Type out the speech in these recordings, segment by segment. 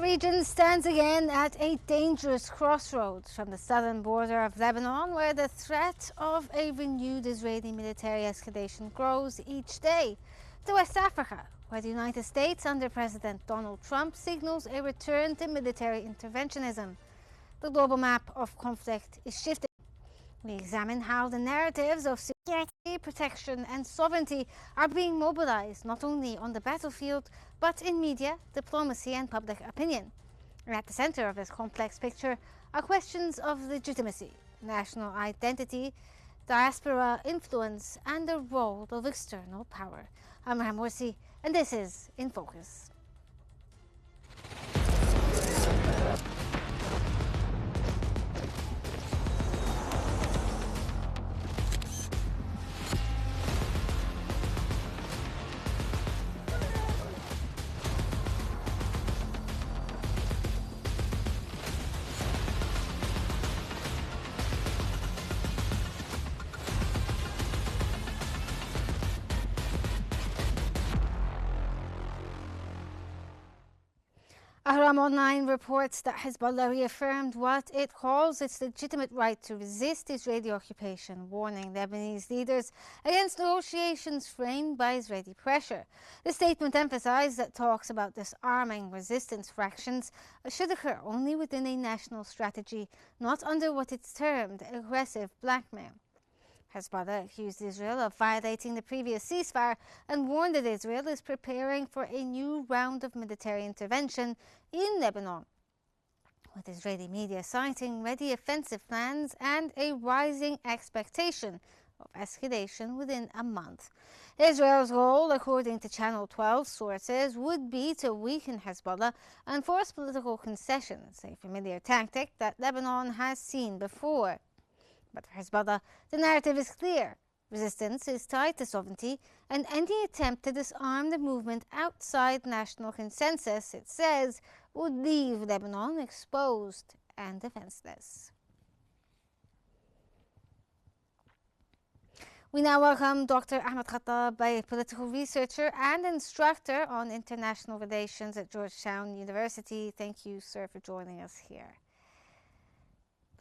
region stands again at a dangerous crossroads from the southern border of Lebanon, where the threat of a renewed Israeli military escalation grows each day, to West Africa, where the United States under President Donald Trump signals a return to military interventionism. The global map of conflict is shifting. We examine how the narratives of security, protection and sovereignty are being mobilized not only on the battlefield, but in media, diplomacy and public opinion. And at the center of this complex picture are questions of legitimacy, national identity, diaspora influence and the role of external power. I'm Raham Morsi, and this is In Focus. Ahram Online reports that Hezbollah reaffirmed what it calls its legitimate right to resist Israeli occupation, warning Lebanese leaders against negotiations framed by Israeli pressure. The statement emphasized that talks about disarming resistance fractions should occur only within a national strategy, not under what it's termed aggressive blackmail. Hezbollah accused Israel of violating the previous ceasefire and warned that Israel is preparing for a new round of military intervention in Lebanon, with Israeli media citing ready offensive plans and a rising expectation of escalation within a month. Israel's goal, according to Channel 12 sources, would be to weaken Hezbollah and force political concessions, a familiar tactic that Lebanon has seen before. But for Hezbollah, the narrative is clear. Resistance is tied to sovereignty, and any attempt to disarm the movement outside national consensus, it says, would leave Lebanon exposed and defenseless. We now welcome Dr. Ahmed Khattab, a political researcher and instructor on international relations at Georgetown University. Thank you, sir, for joining us here.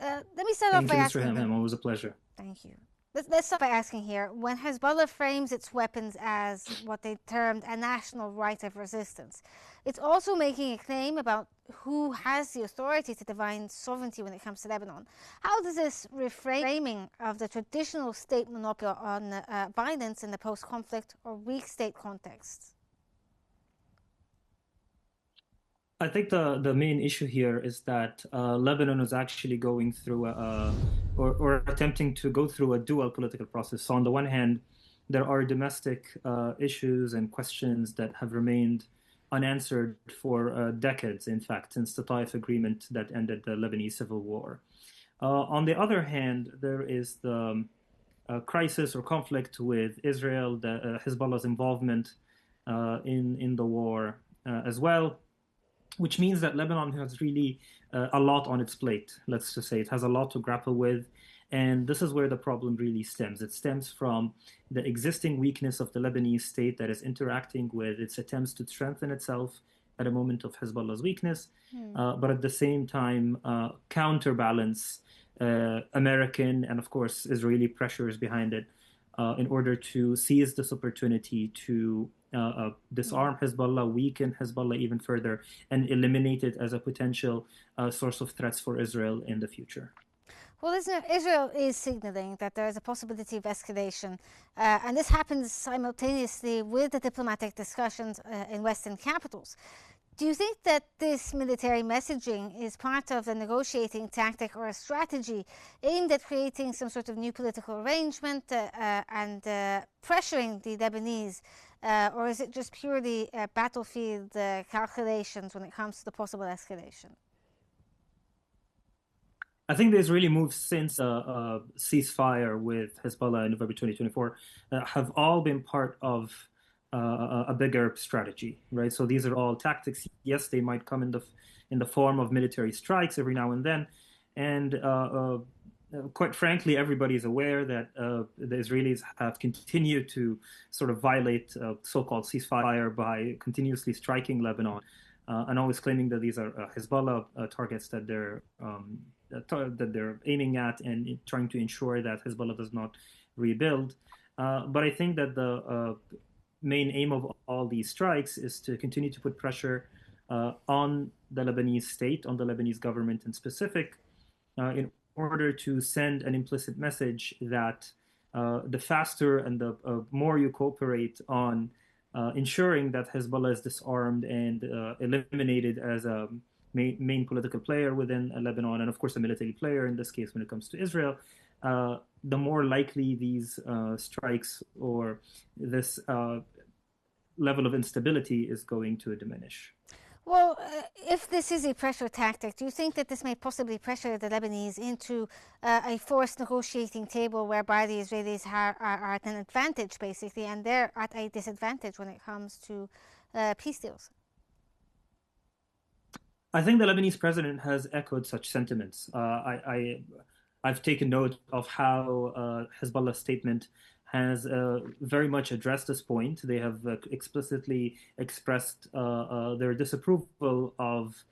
Let me start off by asking. Thank you, Mr. Ham. It was a pleasure. Thank you. Let's start by asking here, when Hezbollah frames its weapons as what they termed a national right of resistance, it's also making a claim about who has the authority to define sovereignty when it comes to Lebanon. How does this reframing of the traditional state monopoly on violence in the post-conflict or weak state context? I think the main issue here is that Lebanon is actually going through or attempting to go through a dual political process. So on the one hand, there are domestic issues and questions that have remained unanswered for decades, in fact, since the Taif Agreement that ended the Lebanese civil war. On the other hand, there is the crisis or conflict with Israel, Hezbollah's involvement in the war as well, which means that Lebanon has really a lot on its plate, let's just say. It has a lot to grapple with. And this is where the problem really stems. It stems from the existing weakness of the Lebanese state that is interacting with its attempts to strengthen itself at a moment of Hezbollah's weakness, but at the same time counterbalance American and, of course, Israeli pressures behind it in order to seize this opportunity to disarm Hezbollah, weaken Hezbollah even further, and eliminate it as a potential source of threats for Israel in the future. Well, Israel is signaling that there is a possibility of escalation, and this happens simultaneously with the diplomatic discussions in Western capitals. Do you think that this military messaging is part of a negotiating tactic or a strategy aimed at creating some sort of new political arrangement and pressuring the Lebanese, or is it just purely battlefield calculations when it comes to the possible escalation? I think the Israeli moves since ceasefire with Hezbollah in November 2024 have all been part of a bigger strategy, right? So these are all tactics. Yes, they might come in the form of military strikes every now and then, and quite frankly, everybody's aware that the Israelis have continued to sort of violate so-called ceasefire by continuously striking Lebanon. and always claiming that these are Hezbollah targets that they're aiming at and trying to ensure that Hezbollah does not rebuild. But I think that the main aim of all these strikes is to continue to put pressure on the Lebanese state, on the Lebanese government in specific, in order to send an implicit message that the faster and the more you cooperate on ensuring that Hezbollah is disarmed and eliminated as a main political player within Lebanon, and of course a military player in this case when it comes to Israel, the more likely these strikes or this level of instability is going to diminish. Well, if this is a pressure tactic, do you think that this may possibly pressure the Lebanese into a forced negotiating table whereby the Israelis are at an advantage, basically, and they're at a disadvantage when it comes to peace deals? I think the Lebanese president has echoed such sentiments. I've taken note of how Hezbollah's statement has very much addressed this point. They have explicitly expressed their disapproval of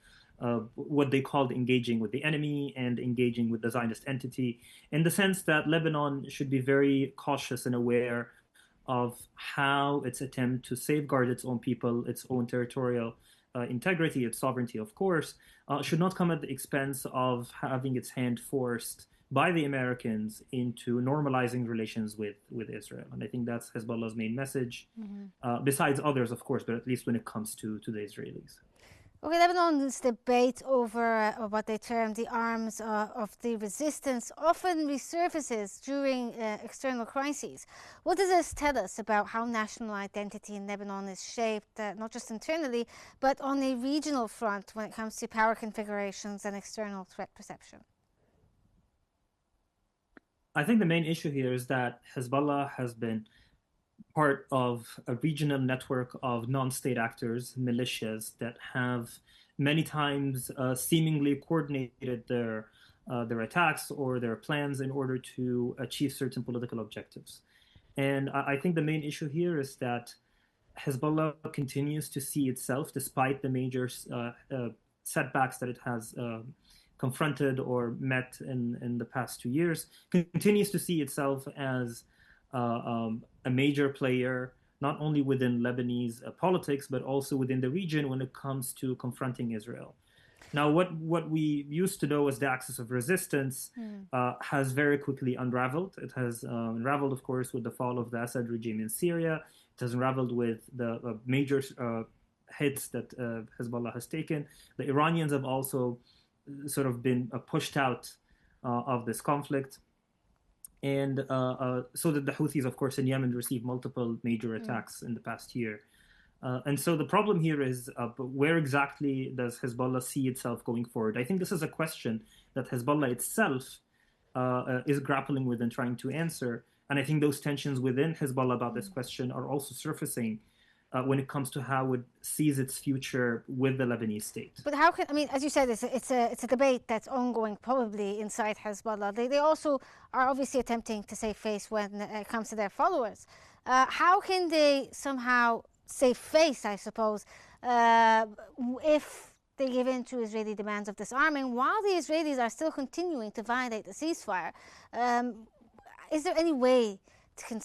what they called engaging with the enemy and engaging with the Zionist entity, in the sense that Lebanon should be very cautious and aware of how its attempt to safeguard its own people, its own territorial integrity, its sovereignty, of course, should not come at the expense of having its hand forced by the Americans into normalizing relations with Israel. And I think that's Hezbollah's main message, besides others, of course, but at least when it comes to the Israelis. Okay, Lebanon's debate over what they term the arms of the resistance often resurfaces during external crises. What does this tell us about how national identity in Lebanon is shaped, not just internally, but on a regional front when it comes to power configurations and external threat perception? I think the main issue here is that Hezbollah has been part of a regional network of non-state actors, militias, that have many times seemingly coordinated their attacks or their plans in order to achieve certain political objectives. And I think the main issue here is that Hezbollah continues to see itself, despite the major setbacks that it has confronted or met in the past 2 years, continues to see itself as a major player, not only within Lebanese politics, but also within the region when it comes to confronting Israel. Now, what we used to know as the axis of resistance has very quickly unraveled. It has unraveled, of course, with the fall of the Assad regime in Syria. It has unraveled with the major hits that Hezbollah has taken. The Iranians have also sort of been pushed out of this conflict. And so did the Houthis, of course, in Yemen received multiple major attacks in the past year. And so the problem here is where exactly does Hezbollah see itself going forward? I think this is a question that Hezbollah itself is grappling with and trying to answer. And I think those tensions within Hezbollah about this question are also surfacing when it comes to how it sees its future with the Lebanese state. But how can, I mean, as you said, it's a debate that's ongoing probably inside Hezbollah. They also are obviously attempting to save face when it comes to their followers. How can they somehow save face, I suppose, if they give in to Israeli demands of disarming while the Israelis are still continuing to violate the ceasefire? Is there any way to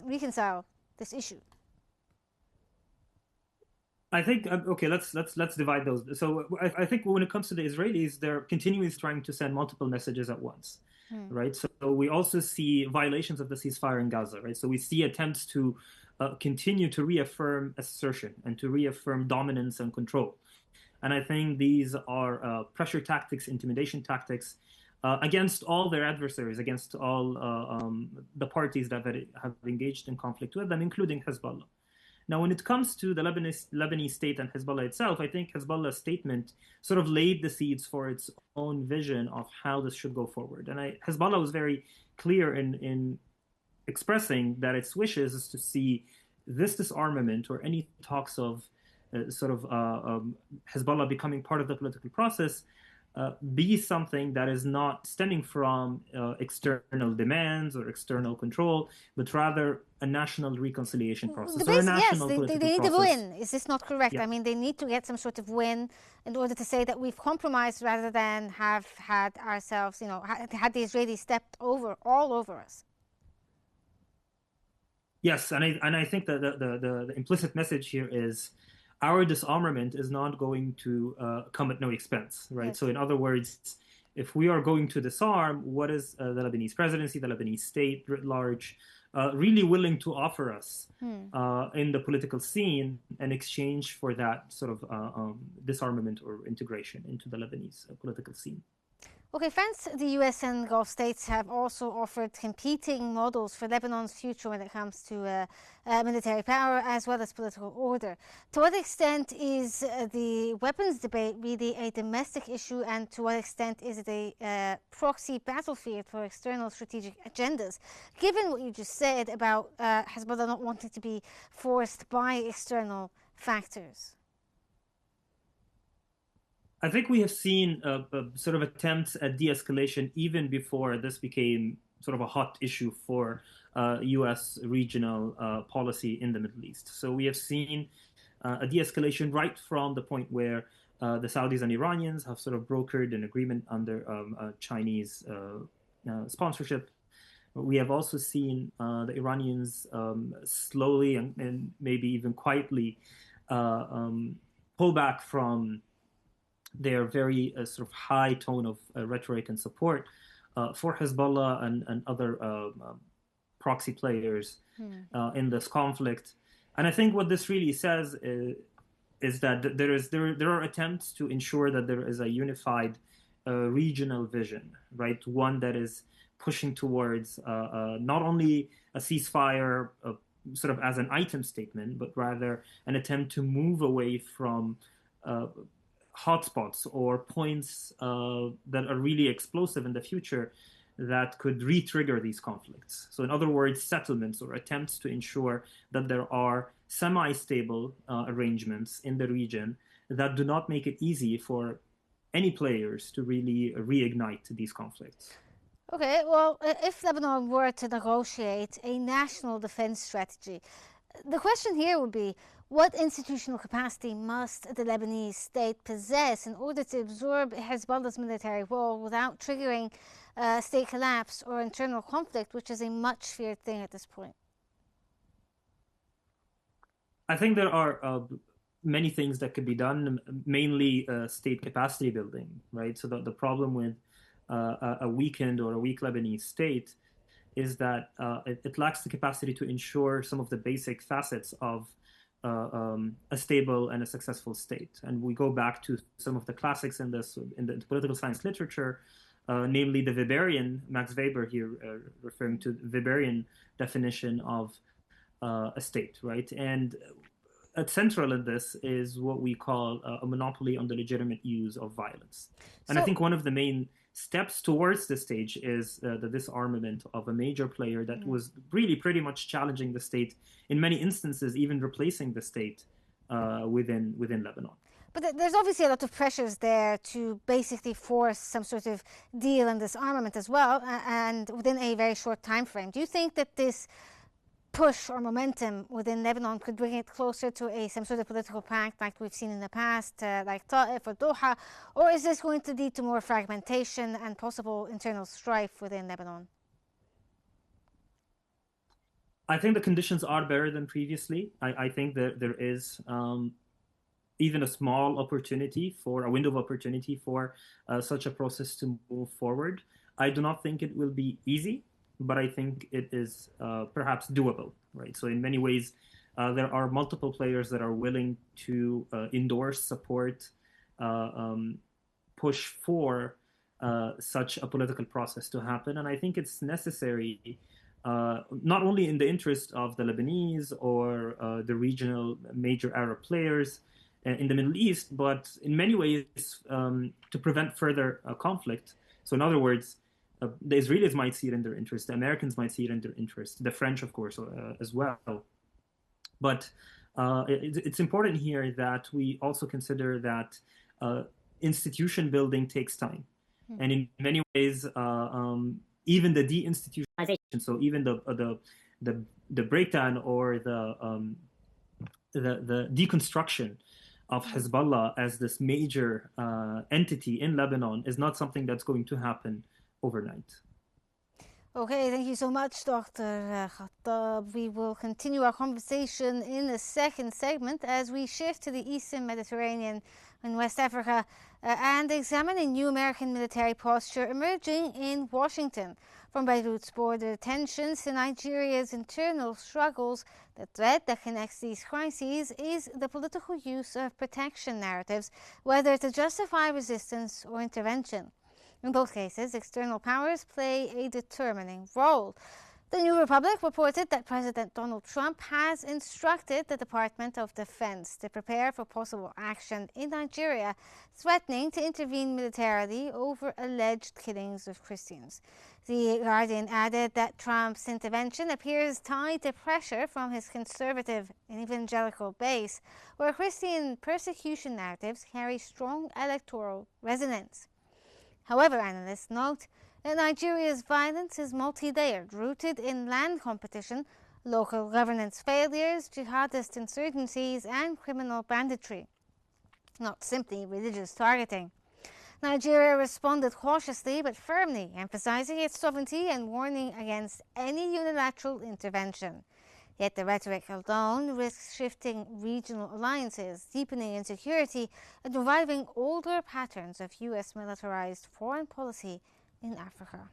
reconcile this issue? I think okay. Let's divide those. So I think when it comes to the Israelis, they're continually trying to send multiple messages at once, right? So we also see violations of the ceasefire in Gaza, right? So we see attempts to continue to reaffirm assertion and to reaffirm dominance and control, and I think these are pressure tactics, intimidation tactics against all their adversaries, against all the parties that have engaged in conflict with them, including Hezbollah. Now, when it comes to the Lebanese state and Hezbollah itself, I think Hezbollah's statement sort of laid the seeds for its own vision of how this should go forward. And Hezbollah was very clear in expressing that its wishes is to see this disarmament or any talks of Hezbollah becoming part of the political process be something that is not stemming from external demands or external control, but rather a national reconciliation process or a Basically, yes, national they political need a process. win. Is this not correct? Yeah. I mean, they need to get some sort of win in order to say that we've compromised rather than have had ourselves, had the Israelis stepped all over us. Yes, and I think that the implicit message here is our disarmament is not going to come at no expense, right? Yes. So in other words, if we are going to disarm, what is the Lebanese presidency, the Lebanese state writ large, really willing to offer us in the political scene in exchange for that sort of disarmament or integration into the Lebanese political scene? Okay, France, the US, and Gulf states have also offered competing models for Lebanon's future when it comes to military power as well as political order. To what extent is the weapons debate really a domestic issue, and to what extent is it a proxy battlefield for external strategic agendas? Given what you just said about Hezbollah not wanting to be forced by external factors. I think we have seen sort of attempts at de-escalation even before this became sort of a hot issue for U.S. regional policy in the Middle East. So we have seen a de-escalation right from the point where the Saudis and Iranians have sort of brokered an agreement under Chinese sponsorship. We have also seen the Iranians slowly and maybe even quietly pull back from their very sort of high tone of rhetoric and support for Hezbollah and other proxy players in this conflict. And I think what this really says is that there are attempts to ensure that there is a unified regional vision, right? One that is pushing towards not only a ceasefire sort of as an item statement, but rather an attempt to move away from hotspots or points that are really explosive in the future that could re-trigger these conflicts. So in other words, settlements or attempts to ensure that there are semi-stable arrangements in the region that do not make it easy for any players to really reignite these conflicts. Okay, well, if Lebanon were to negotiate a national defense strategy, the question here would be, what institutional capacity must the Lebanese state possess in order to absorb Hezbollah's military role without triggering state collapse or internal conflict, which is a much feared thing at this point? I think there are many things that could be done, mainly state capacity building, right? So the problem with a weakened or a weak Lebanese state is that it lacks the capacity to ensure some of the basic facets of a stable and a successful state. And we go back to some of the classics in the political science literature, namely the Weberian, Max Weber here referring to the Weberian definition of a state, right? And at central in this is what we call a monopoly on the legitimate use of violence. And I think one of the main steps towards this stage is the disarmament of a major player that was really pretty much challenging the state in many instances, even replacing the state within Lebanon. But there's obviously a lot of pressures there to basically force some sort of deal and disarmament as well, and within a very short time frame. Do you think that this push or momentum within Lebanon could bring it closer to some sort of political pact like we've seen in the past, like Ta'if or Doha, or is this going to lead to more fragmentation and possible internal strife within Lebanon? I think the conditions are better than previously. I think that there is even a small opportunity for a window of opportunity for such a process to move forward. I do not think it will be easy, but I think it is perhaps doable, right? So in many ways, there are multiple players that are willing to endorse, support, push for such a political process to happen. And I think it's necessary, not only in the interest of the Lebanese or the regional major Arab players in the Middle East, but in many ways to prevent further conflict. So in other words, the Israelis might see it in their interest, the Americans might see it in their interest, the French, of course, as well. But it's important here that we also consider that institution building takes time. And in many ways, even the deinstitutionalization, so even the the breakdown or the deconstruction of Hezbollah as this major entity in Lebanon is not something that's going to happen overnight. Okay, thank you so much, Dr. Khattab. We will continue our conversation in the second segment as we shift to the Eastern Mediterranean and West Africa and examine a new American military posture emerging in Washington. From Beirut's border tensions to Nigeria's internal struggles, the thread that connects these crises is the political use of protection narratives, whether to justify resistance or intervention. In both cases, external powers play a determining role. The New Republic reported that President Donald Trump has instructed the Department of Defense to prepare for possible action in Nigeria, threatening to intervene militarily over alleged killings of Christians. The Guardian added that Trump's intervention appears tied to pressure from his conservative and evangelical base, where Christian persecution narratives carry strong electoral resonance. However, analysts note that Nigeria's violence is multi-layered, rooted in land competition, local governance failures, jihadist insurgencies, and criminal banditry, not simply religious targeting. Nigeria responded cautiously but firmly, emphasizing its sovereignty and warning against any unilateral intervention. Yet the rhetoric alone risks shifting regional alliances, deepening insecurity, and reviving older patterns of U.S. militarized foreign policy in Africa.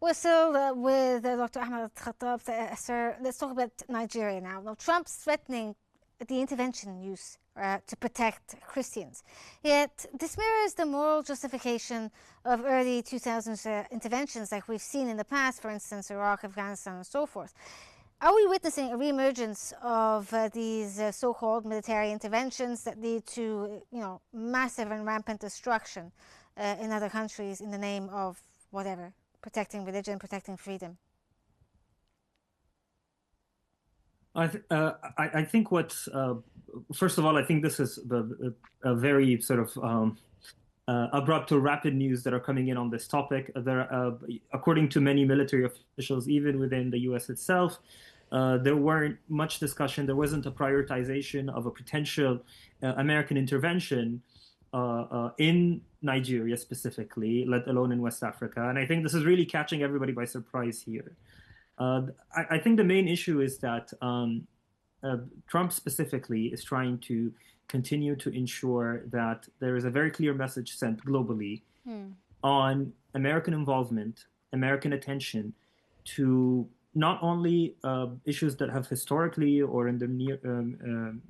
We're still with Dr. Ahmed Khattab. Sir, let's talk about Nigeria now. Now, Trump's threatening the intervention use to protect Christians. Yet this mirrors the moral justification of early 2000s interventions like we've seen in the past, for instance, Iraq, Afghanistan, and so forth. Are we witnessing a reemergence of these so-called military interventions that lead to, massive and rampant destruction in other countries in the name of whatever, protecting religion, protecting freedom? I think what's first of all, I think this is a very sort of abrupt or rapid news that are coming in on this topic. According to many military officials, even within the U.S. itself, there weren't much discussion. There wasn't a prioritization of a potential American intervention in Nigeria specifically, let alone in West Africa. And I think this is really catching everybody by surprise here. I think the main issue is that Trump specifically is trying to continue to ensure that there is a very clear message sent globally on American involvement, American attention to not only issues that have historically or in the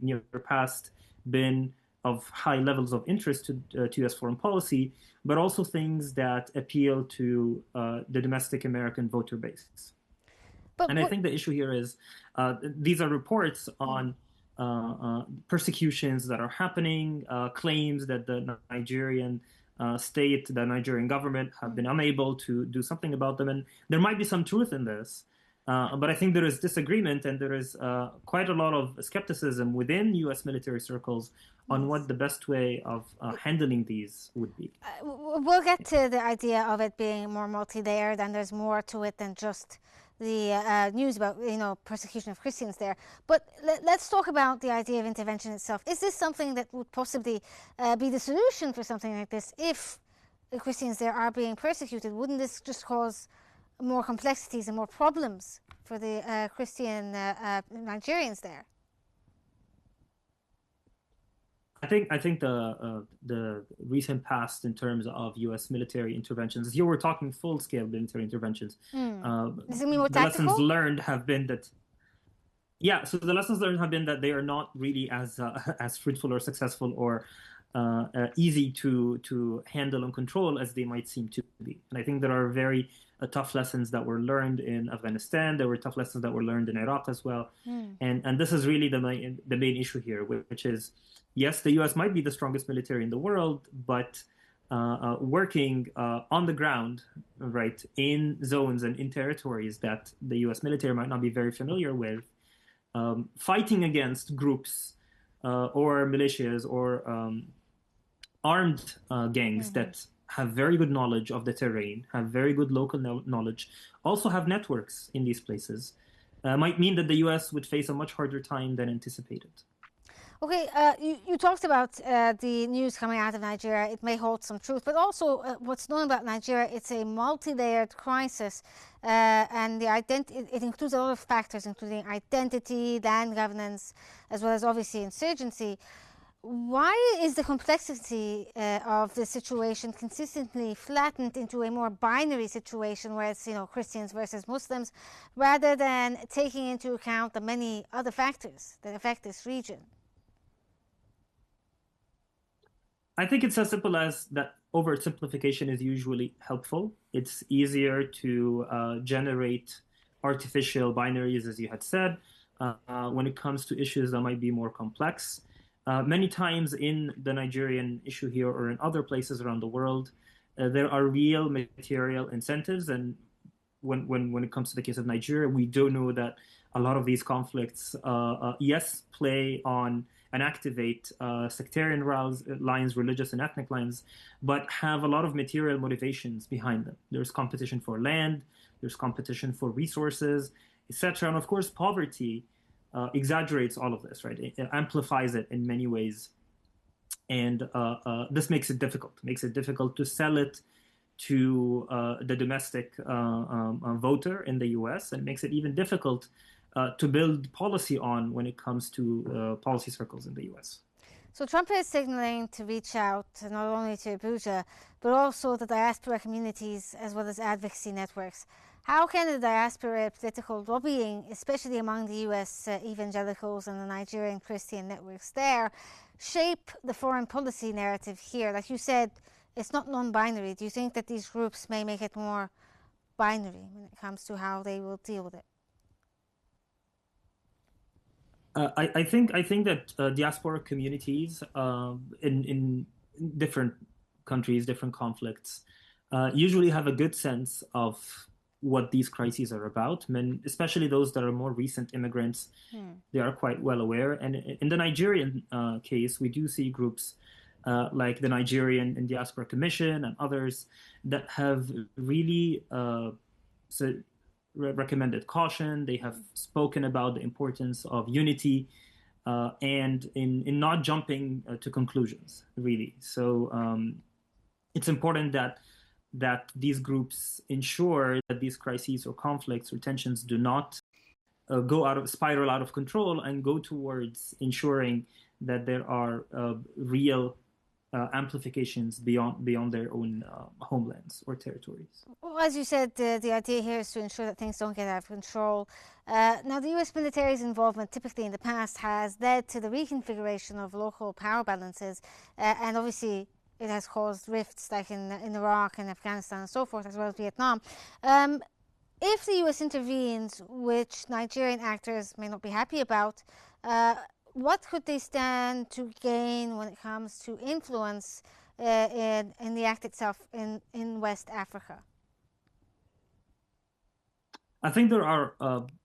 near past been of high levels of interest to U.S. foreign policy, but also things that appeal to the domestic American voter base. And I think the issue here is these are reports on persecutions that are happening, claims that the Nigerian state, the Nigerian government have been unable to do something about them. And there might be some truth in this. But I think there is disagreement and there is quite a lot of skepticism within U.S. military circles on what the best way of handling these would be. We'll get to the idea of it being more multi-layered and there's more to it than just the news about persecution of Christians there. But let's talk about the idea of intervention itself. Is this something that would possibly be the solution for something like this? If the Christians there are being persecuted, wouldn't this just cause more complexities and more problems for the Christian Nigerians there? I think the recent past in terms of U.S. military interventions, here we're talking full-scale military interventions. Does it mean more the tactical? lessons learned have been that, so the lessons learned have been that they are not really as fruitful or successful or easy to handle and control as they might seem to be. And I think there are very tough lessons that were learned in Afghanistan. There were tough lessons that were learned in Iraq as well. And this is really the main issue here, which is, yes, the U.S. might be the strongest military in the world, but working on the ground, right, in zones and in territories that the U.S. military might not be very familiar with, fighting against groups or militias or armed gangs that have very good knowledge of the terrain, have very good local knowledge, also have networks in these places, might mean that the US would face a much harder time than anticipated. Okay, you talked about the news coming out of Nigeria. It may hold some truth, but also what's known about Nigeria, it's a multi-layered crisis, and it includes a lot of factors, including identity, land governance, as well as obviously insurgency. Why is the complexity of the situation consistently flattened into a more binary situation where it's, Christians versus Muslims, rather than taking into account the many other factors that affect this region? I think it's as simple as that oversimplification is usually helpful. It's easier to generate artificial binaries, as you had said, when it comes to issues that might be more complex. Many times in the Nigerian issue here or in other places around the world, there are real material incentives. And when it comes to the case of Nigeria, we do know that a lot of these conflicts, yes, play on and activate sectarian lines, religious and ethnic lines, but have a lot of material motivations behind them. There's competition for land, there's competition for resources, etc. And of course, poverty exaggerates all of this, right? It amplifies it in many ways. And this makes it difficult to sell it to the domestic voter in the US, and makes it even difficult to build policy on when it comes to policy circles in the US. So Trump is signaling to reach out not only to Abuja, but also the diaspora communities as well as advocacy networks. How can the diaspora political lobbying, especially among the US evangelicals and the Nigerian Christian networks there, shape the foreign policy narrative here? Like you said, it's not non-binary. Do you think that these groups may make it more binary when it comes to how they will deal with it? I think that diaspora communities in different countries, different conflicts, usually have a good sense of what these crises are about. Especially those that are more recent immigrants, they are quite well aware. And in the Nigerian case, we do see groups like the Nigerian Diaspora Commission and others that have really recommended caution. They have spoken about the importance of unity and in not jumping to conclusions, really. So it's important that these groups ensure that these crises or conflicts or tensions do not spiral out of control and go towards ensuring that there are real amplifications beyond their own homelands or territories. Well, as you said, the idea here is to ensure that things don't get out of control. Now, the US military's involvement typically in the past has led to the reconfiguration of local power balances, and obviously it has caused rifts like in Iraq and Afghanistan and so forth, as well as Vietnam. If the US intervenes, which Nigerian actors may not be happy about, what could they stand to gain when it comes to influence in the act itself in West Africa? I think there are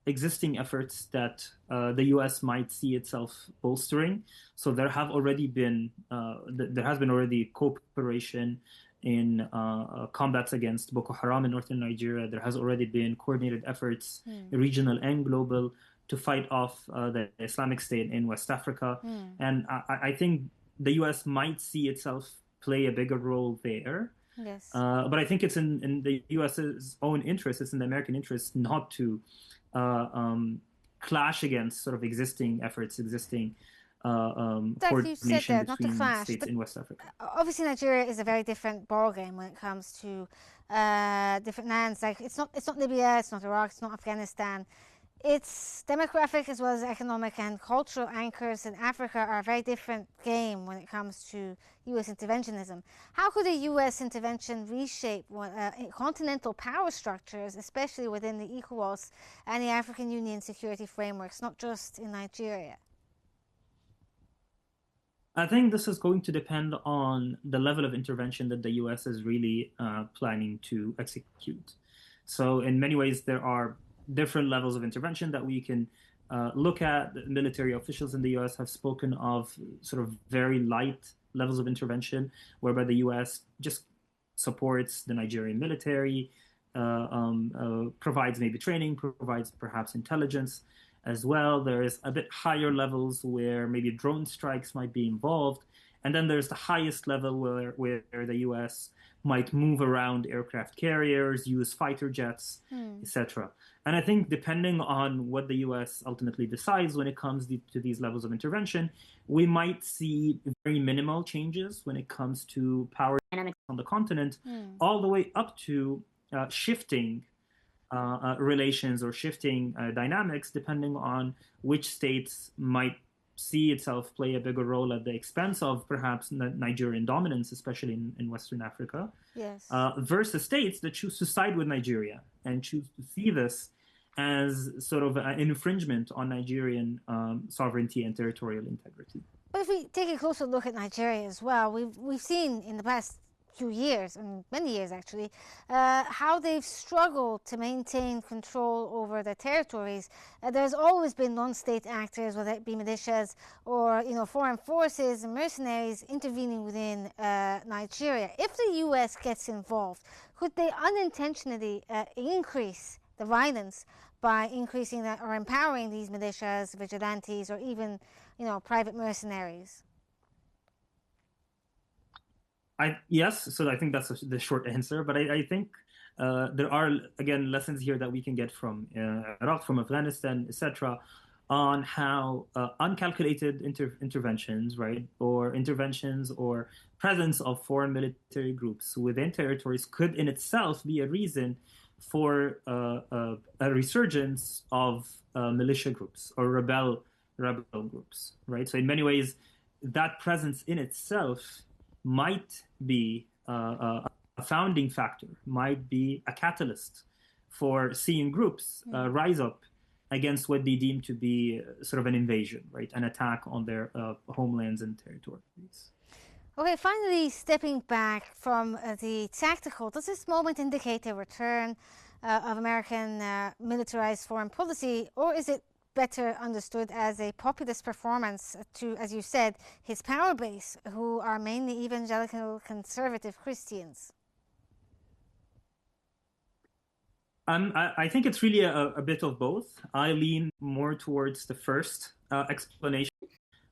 existing efforts that the U.S. might see itself bolstering. So there has been already cooperation in combats against Boko Haram in northern Nigeria. There has already been coordinated efforts, regional and global, to fight off the Islamic State in West Africa. And I think the U.S. might see itself play a bigger role there. Yes. But I think it's in the U.S.'s own interest, it's in the American interest not to clash against sort of existing efforts, existing coordination between states in West Africa. Obviously, Nigeria is a very different ballgame when it comes to different lands. Like it's not Libya, it's not Iraq, it's not Afghanistan. Its demographic as well as economic and cultural anchors in Africa are a very different game when it comes to U.S. interventionism. How could a U.S. intervention reshape continental power structures, especially within the ECOWAS and the African Union security frameworks, not just in Nigeria? I think this is going to depend on the level of intervention that the U.S. is really planning to execute. So in many ways, there are different levels of intervention that we can look at, military officials in the U.S. have spoken of sort of very light levels of intervention, whereby the U.S. just supports the Nigerian military, provides maybe training, provides perhaps intelligence as well. There's a bit higher levels where maybe drone strikes might be involved. And then there's the highest level where the US might move around aircraft carriers, use fighter jets, etc. And I think depending on what the US ultimately decides when it comes to these levels of intervention, we might see very minimal changes when it comes to power dynamics on the continent, all the way up to shifting relations or shifting dynamics depending on which states might see itself play a bigger role at the expense of perhaps Nigerian dominance, especially in Western Africa, Yes. Versus states that choose to side with Nigeria and choose to see this as sort of an infringement on Nigerian sovereignty and territorial integrity. But if we take a closer look at Nigeria as well, we've seen in the past few years, and many years actually, how they've struggled to maintain control over their territories. There's always been non-state actors, whether it be militias or foreign forces and mercenaries intervening within Nigeria. If the US gets involved, could they unintentionally increase the violence by increasing that or empowering these militias, vigilantes, or even private mercenaries? Yes, so I think that's the short answer. But I think there are, again, lessons here that we can get from Iraq, from Afghanistan, etc., on how uncalculated interventions, right, or interventions or presence of foreign military groups within territories could in itself be a reason for a resurgence of militia groups or rebel groups, right? So in many ways, that presence in itself might be a founding factor, might be a catalyst for seeing groups rise up against what they deem to be sort of an invasion, right? An attack on their homelands and territories. Okay, finally, stepping back from the tactical, does this moment indicate a return of American militarized foreign policy, or is it better understood as a populist performance to, as you said, his power base, who are mainly evangelical conservative Christians? I think it's really a bit of both. I lean more towards the first explanation,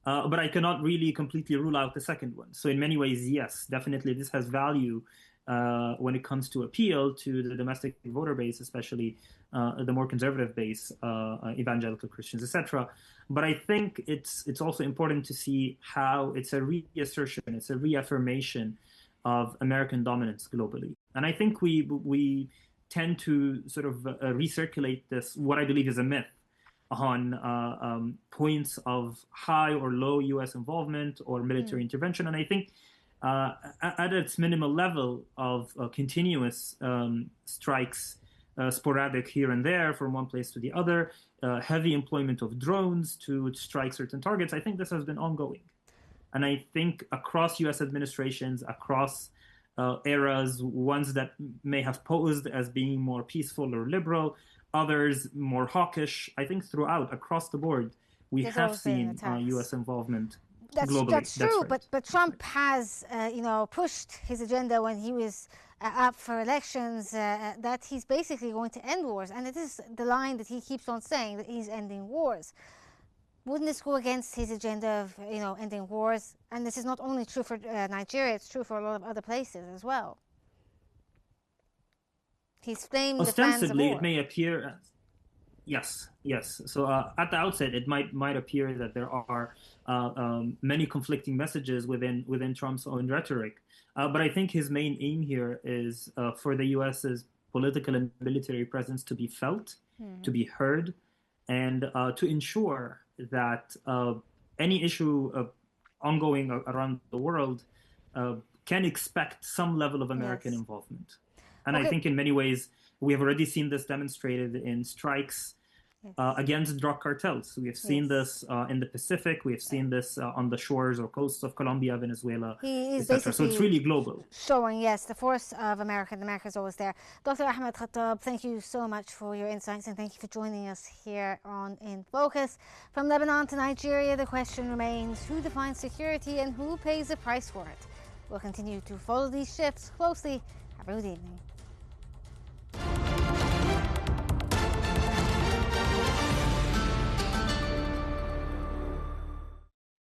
but I cannot really completely rule out the second one. So in many ways, yes, definitely this has value when it comes to appeal to the domestic voter base, especially the more conservative base, evangelical Christians, etc. But I think it's also important to see how it's a reassertion, it's a reaffirmation of American dominance globally. And I think we tend to sort of recirculate this, what I believe is a myth, on points of high or low U.S. involvement or military intervention. And I think at its minimal level of continuous strikes, sporadic here and there from one place to the other, heavy employment of drones to strike certain targets, I think this has been ongoing. And I think across U.S. administrations, across eras, ones that may have posed as being more peaceful or liberal, others more hawkish, I think throughout, across the board, There's have seen U.S. involvement globally. That's true, right. but Trump has, pushed his agenda when he was up for elections, that he's basically going to end wars. And it is the line that he keeps on saying, that he's ending wars. Wouldn't this go against his agenda of, ending wars? And this is not only true for Nigeria, it's true for a lot of other places as well. He's flamed the fans of war. Ostensibly, it may appear as... Yes. So at the outset, it might appear that there are many conflicting messages within Trump's own rhetoric. But I think his main aim here is for the U.S.'s political and military presence to be felt, to be heard, and to ensure that any issue ongoing around the world can expect some level of American involvement. And I think in many ways, we have already seen this demonstrated in strikes against drug cartels. We have seen this in the Pacific. We have seen this on the shores or coasts of Colombia, Venezuela, He is etc. So it's really global. showing, yes, the force of America. And America is always there. Dr. Ahmed Khattab, thank you so much for your insights and thank you for joining us here on In Focus. From Lebanon to Nigeria, the question remains, who defines security and who pays the price for it? We'll continue to follow these shifts closely. Have a good evening.